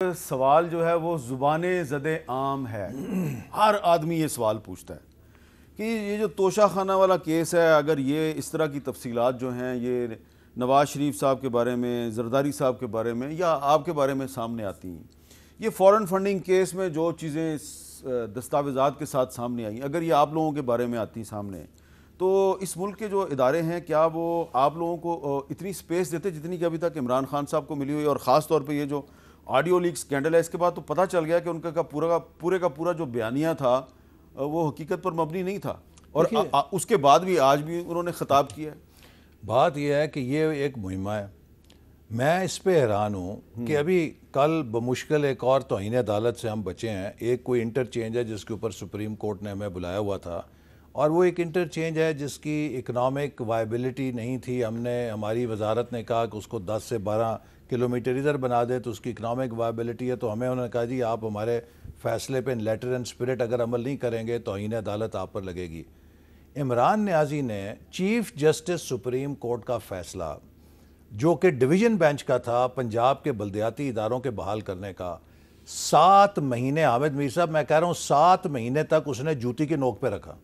سوال جو ہے وہ زبان زد عام ہے. ہر آدمی یہ سوال پوچھتا ہے کہ یہ جو توشہ خانہ والا کیس ہے، اگر یہ اس طرح کی تفصیلات جو ہیں یہ نواز شریف صاحب کے بارے میں، زرداری صاحب کے بارے میں یا آپ کے بارے میں سامنے آتی ہیں، یہ فورن فنڈنگ کیس میں جو چیزیں دستاویزات کے ساتھ سامنے آئیں، اگر یہ آپ لوگوں کے بارے میں آتی سامنے، تو اس ملک کے جو ادارے ہیں کیا وہ آپ لوگوں کو اتنی سپیس دیتے جتنی کہ ابھی تک عمران خان صاحب کو ملی ہوئی؟ اور خاص طور پہ یہ جو آڈیو لیک سکینڈل ہے، اس کے بعد تو پتہ چل گیا کہ ان کا پورے کا پورا جو بیانیہ تھا وہ حقیقت پر مبنی نہیں تھا، اور اس کے بعد بھی آج بھی انہوں نے خطاب کیا ہے. بات یہ ہے کہ یہ ایک مہمہ ہے. میں اس پہ حیران ہوں کہ ابھی کل بمشکل ایک اور توہین عدالت سے ہم بچے ہیں. ایک کوئی انٹرچینج ہے جس کے اوپر سپریم کورٹ نے ہمیں بلایا ہوا تھا، اور وہ ایک انٹرچینج ہے جس کی اکنامک وائبلٹی نہیں تھی. ہماری وزارت نے کہا کہ اس کو 10 سے 12 کلومیٹر ادھر بنا دے تو اس کی اکنامک وائبلٹی ہے، تو ہمیں انہوں نے کہا جی آپ ہمارے فیصلے پہ لیٹر اینڈ اسپرٹ اگر عمل نہیں کریں گے توہین عدالت آپ پر لگے گی. عمران نیازی نے چیف جسٹس سپریم کورٹ کا فیصلہ جو کہ ڈویژن بینچ کا تھا پنجاب کے بلدیاتی اداروں کے بحال کرنے کا، 7 مہینے، حامد میر صاحب میں کہہ رہا ہوں 7 مہینے تک اس نے جوتی کی نوک پہ رکھا.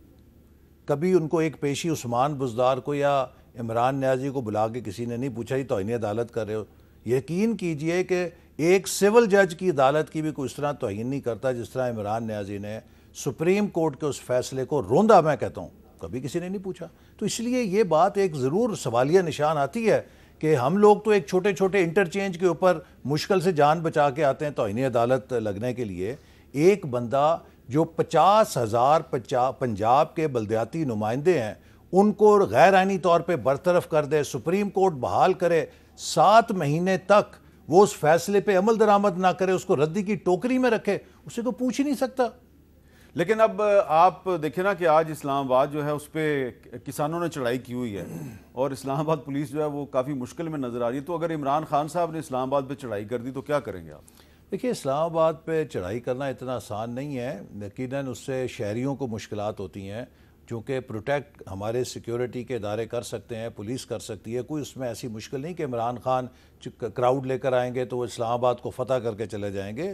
کبھی ان کو ایک پیشی عثمان بزدار کو یا عمران نیازی کو بلا کے کسی نے نہیں پوچھا یہ توہین عدالت کر رہے ہو. یقین کیجئے کہ ایک سول جج کی عدالت کی بھی کوئی اس طرح توہین نہیں کرتا جس طرح عمران نیازی نے سپریم کورٹ کے اس فیصلے کو روندا. میں کہتا ہوں کبھی کسی نے نہیں پوچھا. تو اس لیے یہ بات ایک ضرور سوالیہ نشان آتی ہے کہ ہم لوگ تو ایک چھوٹے چھوٹے انٹرچینج کے اوپر مشکل سے جان بچا کے آتے ہیں توہین عدالت لگنے کے لیے. ایک بندہ جو 50,000 پنجاب کے بلدیاتی نمائندے ہیں ان کو غیر آئینی طور پہ برطرف کر دے، سپریم کورٹ بحال کرے، 7 مہینے تک وہ اس فیصلے پہ عمل درآمد نہ کرے، اس کو ردی کی ٹوکری میں رکھے، اسے کوئی پوچھ ہی نہیں سکتا. لیکن اب آپ دیکھیں نا کہ آج اسلام آباد جو ہے اس پہ کسانوں نے چڑھائی کی ہوئی ہے اور اسلام آباد پولیس جو ہے وہ کافی مشکل میں نظر آ رہی ہے. تو اگر عمران خان صاحب نے اسلام آباد پہ چڑھائی کر دی تو کیا کریں گے آپ؟ دیکھیے اسلام آباد پہ چڑھائی کرنا اتنا آسان نہیں ہے. یقیناً اس سے شہریوں کو مشکلات ہوتی ہیں، چونکہ پروٹیکٹ ہمارے سیکیورٹی کے ادارے کر سکتے ہیں، پولیس کر سکتی ہے. کوئی اس میں ایسی مشکل نہیں کہ عمران خان کراؤڈ لے کر آئیں گے تو وہ اسلام آباد کو فتح کر کے چلے جائیں گے.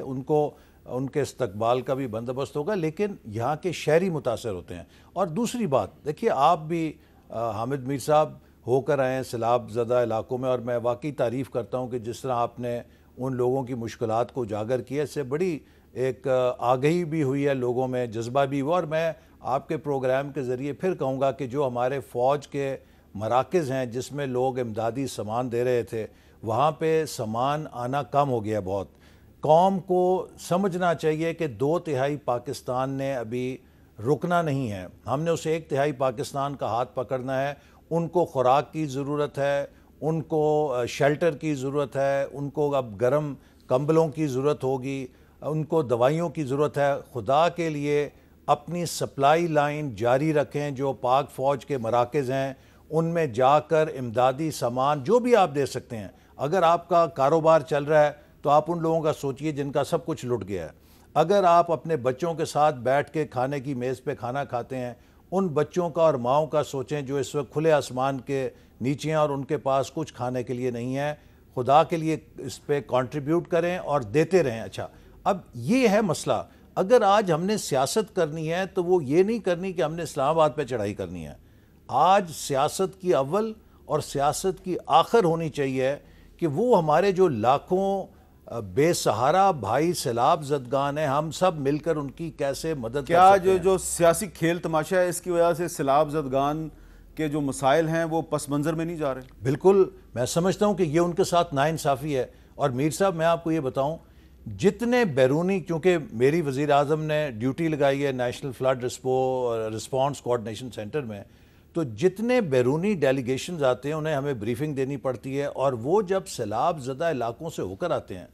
ان کے استقبال کا بھی بندوبست ہوگا، لیکن یہاں کے شہری متاثر ہوتے ہیں. اور دوسری بات دیکھیے، آپ بھی حامد میر صاحب ہو کر آئے ہیں سیلاب زدہ علاقوں میں، اور میں واقعی تعریف کرتا ہوں کہ جس طرح آپ نے ان لوگوں کی مشکلات کو اجاگر کیا، اس سے بڑی ایک آگہی بھی ہوئی ہے لوگوں میں، جذبہ بھی ہوا. اور میں آپ کے پروگرام کے ذریعے پھر کہوں گا کہ جو ہمارے فوج کے مراکز ہیں جس میں لوگ امدادی سامان دے رہے تھے، وہاں پہ سامان آنا کم ہو گیا بہت. قوم کو سمجھنا چاہیے کہ 2/3 پاکستان نے ابھی رکنا نہیں ہے. ہم نے اسے 1/3 پاکستان کا ہاتھ پکڑنا ہے. ان کو خوراک کی ضرورت ہے، ان کو شیلٹر کی ضرورت ہے، ان کو اب گرم کمبلوں کی ضرورت ہوگی، ان کو دوائیوں کی ضرورت ہے. خدا کے لیے اپنی سپلائی لائن جاری رکھیں. جو پاک فوج کے مراکز ہیں ان میں جا کر امدادی سامان جو بھی آپ دے سکتے ہیں. اگر آپ کا کاروبار چل رہا ہے تو آپ ان لوگوں کا سوچئے جن کا سب کچھ لٹ گیا ہے. اگر آپ اپنے بچوں کے ساتھ بیٹھ کے کھانے کی میز پہ کھانا کھاتے ہیں، ان بچوں کا اور ماؤں کا سوچیں جو اس وقت کھلے آسمان کے نیچے ہیں اور ان کے پاس کچھ کھانے کے لیے نہیں ہے. خدا کے لیے اس پہ کنٹریبیوٹ کریں اور دیتے رہیں. اچھا، اب یہ ہے مسئلہ. اگر آج ہم نے سیاست کرنی ہے تو وہ یہ نہیں کرنی کہ ہم نے اسلام آباد پہ چڑھائی کرنی ہے. آج سیاست کی اول اور سیاست کی آخر ہونی چاہیے کہ وہ ہمارے جو لاکھوں بے سہارا بھائی سیلاب زدگان ہیں، ہم سب مل کر ان کی کیسے مدد کر سکتے ہیں. جو سیاسی کھیل تماشا ہے اس کی وجہ سے سیلاب زدگان کے جو مسائل ہیں وہ پس منظر میں نہیں جا رہے؟ بالکل، میں سمجھتا ہوں کہ یہ ان کے ساتھ ناانصافی ہے. اور میر صاحب میں آپ کو یہ بتاؤں، جتنے بیرونی، کیونکہ میری وزیر اعظم نے ڈیوٹی لگائی ہے national flood response coordination centre میں، تو جتنے بیرونی ڈیلیگیشنز آتے ہیں انہیں ہمیں بریفنگ دینی پڑتی ہے. اور وہ جب سیلاب زدہ علاقوں سے ہو کر آتے ہیں،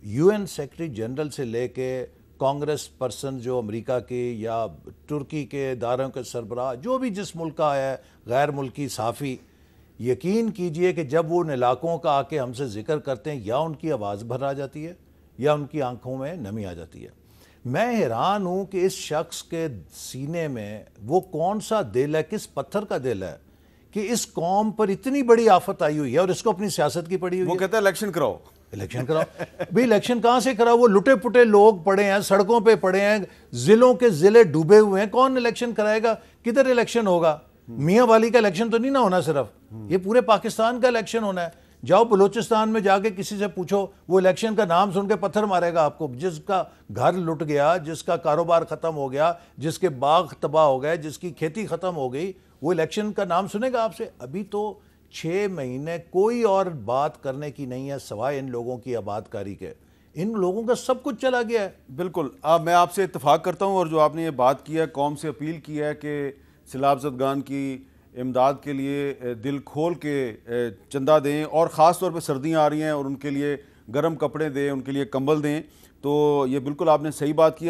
UN سیکرٹری جنرل سے لے کے کانگریس پرسن جو امریکہ کے یا ترکی کے اداروں کے سربراہ، جو بھی جس ملک کا ہے، غیر ملکی صحافی، یقین کیجئے کہ جب وہ ان علاقوں کا آ کے ہم سے ذکر کرتے ہیں یا ان کی آواز بھر آ جاتی ہے یا ان کی آنکھوں میں نمی آ جاتی ہے. میں حیران ہوں کہ اس شخص کے سینے میں وہ کون سا دل ہے، کس پتھر کا دل ہے کہ اس قوم پر اتنی بڑی آفت آئی ہوئی ہے اور اس کو اپنی سیاست کی پڑی ہوئی ہے. وہ کہتا ہے الیکشن کراؤ. الیکشن کراؤ بھئی الیکشن کہاں سے کراؤ؟ وہ لٹے پٹے لوگ پڑے ہیں، سڑکوں پہ پڑے ہیں، ضلعوں کے ضلع ڈوبے ہوئے ہیں، کون الیکشن کرائے گا؟ کدھر الیکشن ہوگا؟ میاں والی کا الیکشن تو نہیں نہ ہونا صرف، یہ پورے پاکستان کا الیکشن ہونا ہے۔ جاؤ بلوچستان میں جا کے کسی سے پوچھو، وہ الیکشن کا نام سن کے پتھر مارے گا آپ کو۔ جس کا گھر لٹ گیا، جس کا کاروبار ختم ہو گیا، جس کے باغ تباہ ہو گئے، جس کی کھیتی ختم ہو گئی، وہ الیکشن کا نام سنے گا آپ سے؟ ابھی تو 6 مہینے کوئی اور بات کرنے کی نہیں ہے سوائے ان لوگوں کی آباد کاری کے۔ ان لوگوں کا سب کچھ چلا گیا ہے۔ بالکل، میں آپ سے اتفاق کرتا ہوں، اور جو آپ نے یہ بات کی ہے، قوم سے اپیل کی ہے کہ سیلاب زدگان کی امداد کے لیے دل کھول کے چندہ دیں، اور خاص طور پہ سردیاں آ رہی ہیں اور ان کے لیے گرم کپڑے دیں، ان کے لیے کمبل دیں، تو یہ بالکل آپ نے صحیح بات کی ہے۔